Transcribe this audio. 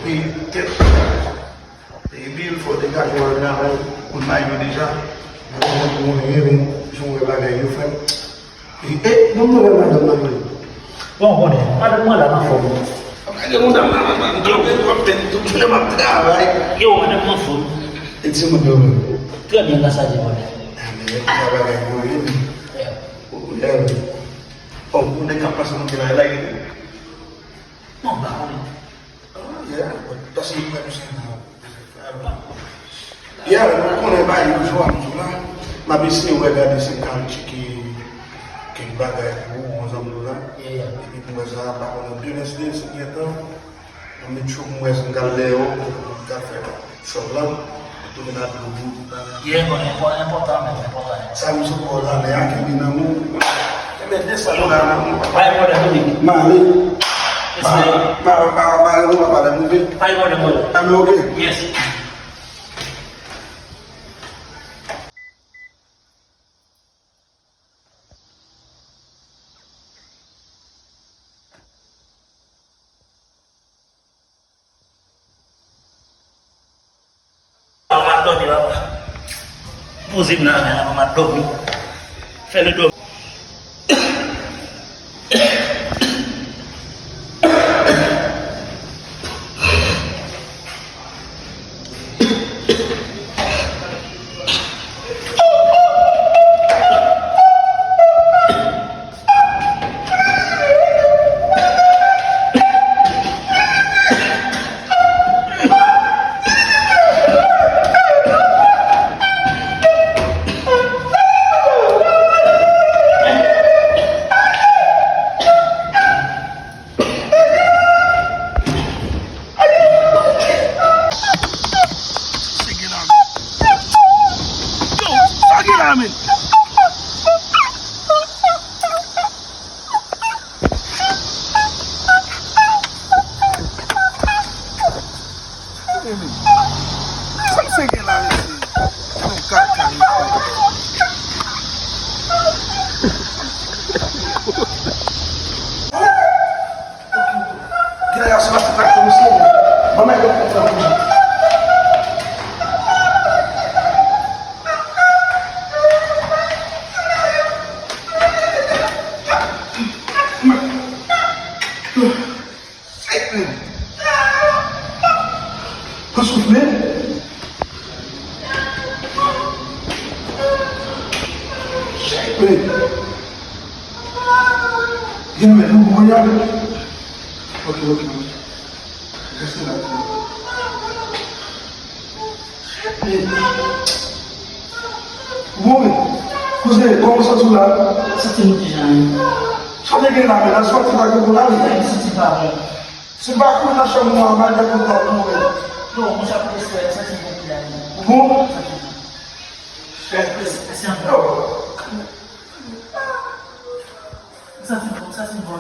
Tem bill for the guy who are now on my déjà. Je vais bagaille frère. Et non me va dans ma main. Bon, on est. Pas de moi là, ma femme. Ele muda mama, eu tenho tudo que uma trava. Eu, on est mon fou. Et c'est mon dos. Très bien, là, ça dit, on Oh, on est capable de nous dire là. Non, bah, on est. Yeah, that's not what I'm saying. Yeah, on est pas eu joie, ma bisi wega desse canto que baga o zambu lá. E começa a dar uma business desse aqui então. Me chumo esse galeo, café, chocolate, tudo na do. Yeah, on est important, mais important. Sabe se pode lá né aqui na mu. É desse lugar não. Vai embora comigo. Mali. Vai embora comigo. Vai embora comigo. Tá me ouvindo? Yes. Musim na dengan memadom, velodrom. Se va con una chamou mais da conta Non, on s'appelle ça, c'est bon. Bon, C'est un peu. Ça, c'est bon, ça, c'est bon.